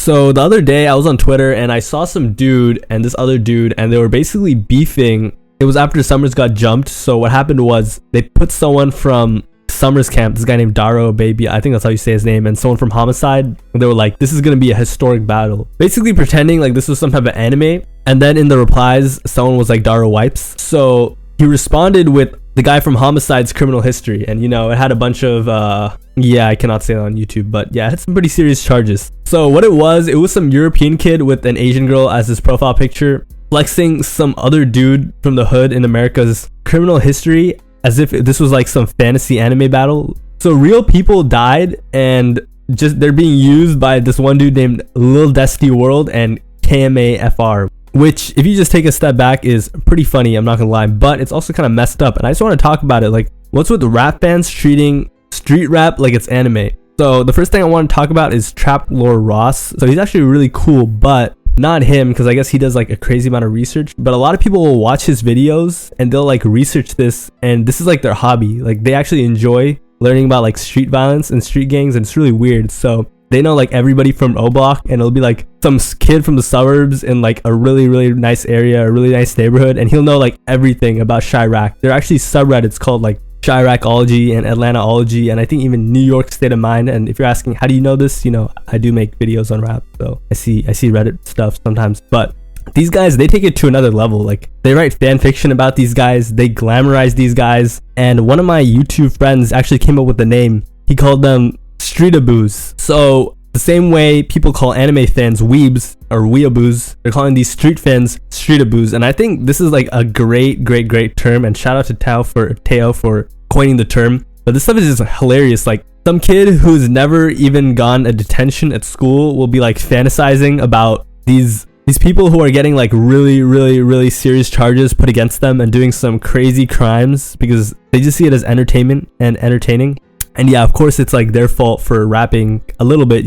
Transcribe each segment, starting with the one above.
So the other day I was on Twitter and I saw some dude and this other dude, and they were basically beefing. It was after Summers got jumped. So what happened was they put someone from Summers camp, this guy named Daro Baby, I think that's how you say his name, and someone from Homicide, and they were like, this is gonna be a historic battle, basically pretending like this was some type of anime. And then in the replies, someone was like, Daro wipes. So he responded with the guy from Homicide's criminal history, and it had a bunch of yeah, I cannot say that on YouTube, but yeah, it had some pretty serious charges. So what it was some European kid with an Asian girl as his profile picture, flexing some other dude from the hood in America's criminal history as if this was like some fantasy anime battle. So real people died, and just they're being used by this one dude named Lil Desty World and KMAFR, which if you just take a step back is pretty funny, I'm not gonna lie, but it's also kind of messed up. And I just want to talk about it, like what's with the rap fans treating street rap like it's anime. So the first thing I want to talk about is Trap Lore Ross. So he's actually really cool, but not him, because I guess he does like a crazy amount of research. But a lot of people will watch his videos and they'll like research this, and this is like their hobby. Like they actually enjoy learning about like street violence and street gangs, and it's really weird. So they know like everybody from O Block, and it'll be like some kid from the suburbs in like a really, really nice area, a really nice neighborhood, and he'll know like everything about Chirac. There are actually subreddits called like Chiracology and Atlantaology, and I think even New York State of Mind. And if you're asking how do you know this, I do make videos on rap, so I see Reddit stuff sometimes. But these guys, they take it to another level. Like they write fan fiction about these guys, they glamorize these guys, and one of my YouTube friends actually came up with the name. He called them Streetaboos. So the same way people call anime fans weebs or weeaboos, they're calling these street fans Streetaboos. And I think this is like a great term, and shout out to Teo for coining the term. But this stuff is just hilarious. Like some kid who's never even gone a detention at school will be like fantasizing about these people who are getting like really serious charges put against them and doing some crazy crimes because they just see it as entertainment and entertaining. And yeah, of course it's like their fault for rapping a little bit,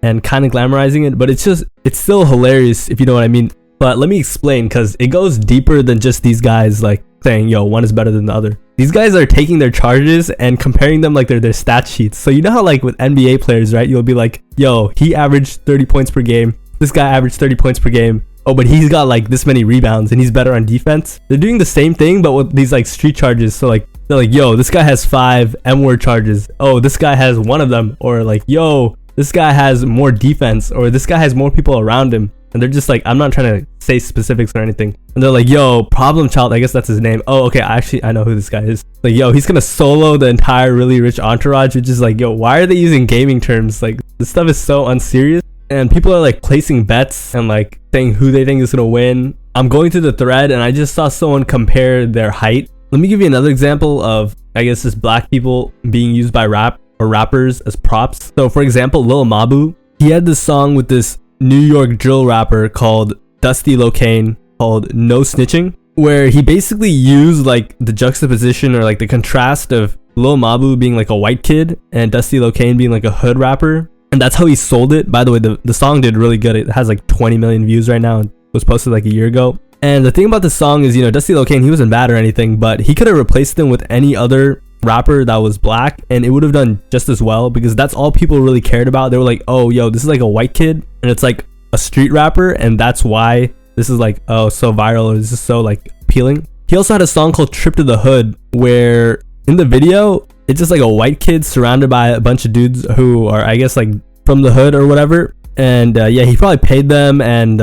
and kind of glamorizing it, but it's still hilarious, if you know what I mean. But let me explain, because it goes deeper than just these guys like saying, yo, one is better than the other. These guys are taking their charges and comparing them like they're their stat sheets. So you know how like with NBA players, right, you'll be like, yo, he averaged 30 points per game, this guy averaged 30 points per game, oh, but he's got like this many rebounds and he's better on defense. They're doing the same thing but with these like street charges. So like they're like, yo, this guy has 5 M-word charges, oh, this guy has 1 of them, or like, yo, this guy has more defense, or this guy has more people around him. And they're just like, I'm not trying to say specifics or anything, and they're like, yo, Problem Child, I guess that's his name. Oh, okay, I know who this guy is. Like, yo, he's gonna solo the entire really rich entourage, which is like, yo, why are they using gaming terms? Like, this stuff is so unserious, and people are like placing bets and like saying who they think is gonna win. I'm going through the thread and I just saw someone compare their height. Let me give you another example of, I guess, just black people being used by rap or rappers as props. So for example, Lil Mabu, he had this song with this New York drill rapper called Dusty Locane called No Snitching, where he basically used like the juxtaposition or like the contrast of Lil Mabu being like a white kid and Dusty Locane being like a hood rapper, and that's how he sold it. By the way, the song did really good. It has like 20 million views right now. It was posted like a year ago. And the thing about the song is, Dusty Locane, he wasn't bad or anything, but he could have replaced him with any other rapper that was black and it would have done just as well, because that's all people really cared about. They were like, oh, yo, this is like a white kid and it's like a street rapper, and that's why this is like, oh, so viral, or this is so like appealing. He also had a song called Trip to the Hood, where in the video it's just like a white kid surrounded by a bunch of dudes who are, I guess, like from the hood or whatever. And yeah, he probably paid them and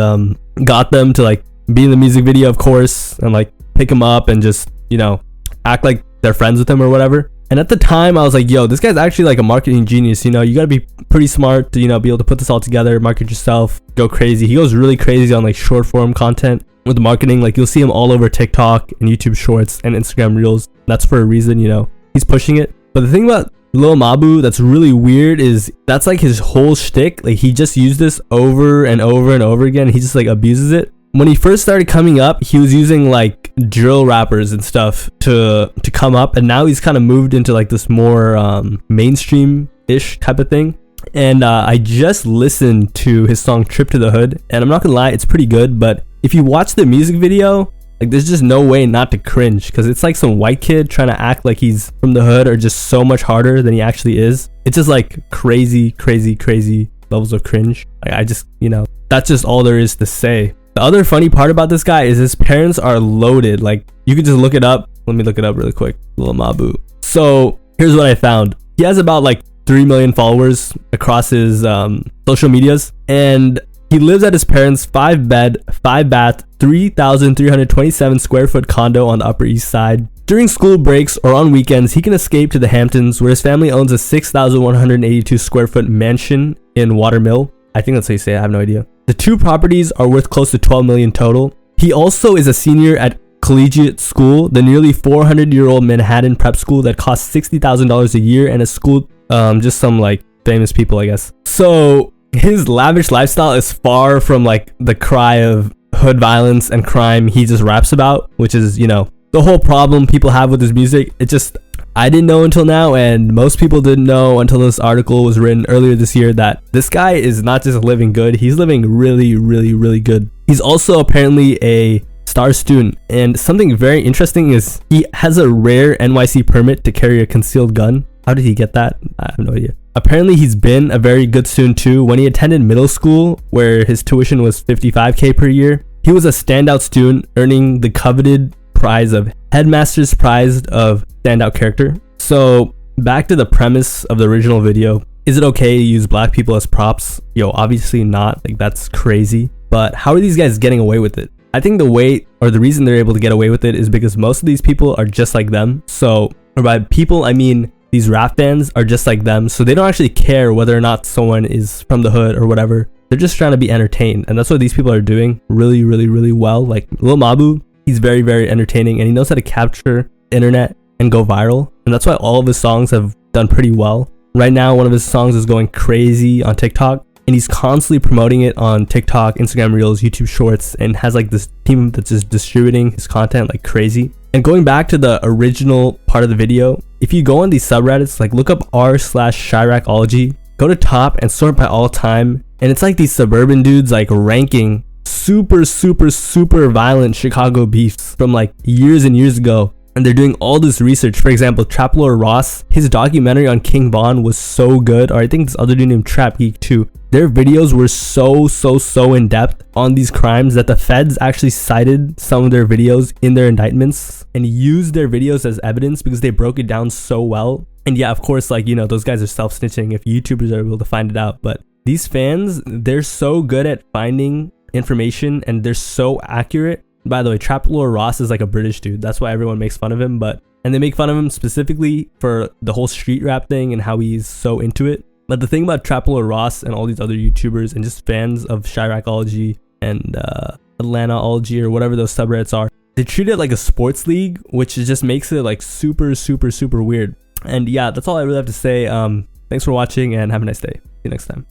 got them to like be in the music video, of course, and like pick him up and just act like they're friends with him or whatever. And at the time I was like, yo, this guy's actually like a marketing genius. You gotta be pretty smart to be able to put this all together, market yourself, go crazy. He goes really crazy on like short form content with marketing. Like you'll see him all over TikTok and YouTube Shorts and Instagram Reels. That's for a reason. He's pushing it. But the thing about Lil Mabu that's really weird is that's like his whole shtick. Like he just used this over and over and over again. He just like abuses it. When he first started coming up, he was using like drill rappers and stuff to come up, and now he's kind of moved into like this more mainstream-ish type of thing. And I just listened to his song Trip to the Hood, and I'm not gonna lie, it's pretty good. But if you watch the music video, like there's just no way not to cringe, because it's like some white kid trying to act like he's from the hood or just so much harder than he actually is. It's just like crazy levels of cringe. Like, I just, that's just all there is to say. The other funny part about this guy is his parents are loaded. Like, you can just look it up. Let me look it up really quick. Lil Mabu. So here's what I found. He has about like 3 million followers across his social medias, and he lives at his parents' 5-bed, 5-bath, 3,327 square foot condo on the Upper East Side. During school breaks or on weekends, he can escape to the Hamptons, where his family owns a 6,182 square foot mansion in Watermill. I think that's how you say it. I have no idea. The two properties are worth close to 12 million total. He also is a senior at collegiate school, the nearly 400-year-old Manhattan prep school that costs $60,000 a year and has schooled just some like famous people, I guess. So his lavish lifestyle is far from like the cry of hood violence and crime he just raps about, which is, the whole problem people have with his music. It just, I didn't know until now, and most people didn't know until this article was written earlier this year, that this guy is not just living good, he's living really, really, really good. He's also apparently a star student, and something very interesting is he has a rare NYC permit to carry a concealed gun. How did he get that? I have no idea. Apparently he's been a very good student too. When he attended middle school, where his tuition was $55K per year, he was a standout student, earning the coveted prize of Headmaster's Prize of Standout Character. So back to the premise of the original video. Is it okay to use black people as props? Yo, obviously not. Like, that's crazy. But how are these guys getting away with it? I think the way, or the reason they're able to get away with it, is because most of these people are just like them. So, or by people, I mean these rap fans are just like them. So they don't actually care whether or not someone is from the hood or whatever. They're just trying to be entertained. And that's what these people are doing really, really, really well. Like Lil Mabu, he's very, very entertaining, and he knows how to capture the internet and go viral. And that's why all of his songs have done pretty well. Right now, one of his songs is going crazy on TikTok, and he's constantly promoting it on TikTok, Instagram Reels, YouTube Shorts, and has like this team that's just distributing his content like crazy. And going back to the original part of the video, if you go on these subreddits, like look up r/Chiracology, go to top and sort by all time, and it's like these suburban dudes like ranking super, super, super violent Chicago beefs from like years and years ago. And they're doing all this research. For example, Trap Lord Ross, his documentary on King Von was so good. Or I think this other dude named Trap Geek too. Their videos were so in depth on these crimes that the feds actually cited some of their videos in their indictments and used their videos as evidence because they broke it down so well. And yeah, of course, like, those guys are self-snitching if YouTubers are able to find it out. But these fans, they're so good at finding information and they're so accurate. By the way, Trap Lord Ross is like a British dude. That's why everyone makes fun of him. And they make fun of him specifically for the whole street rap thing and how he's so into it. But the thing about Trap Lord Ross and all these other YouTubers and just fans of Chiracology and Atlantaology or whatever those subreddits are, they treat it like a sports league, which just makes it like super, super, super weird. And yeah, that's all I really have to say. Thanks for watching and have a nice day. See you next time.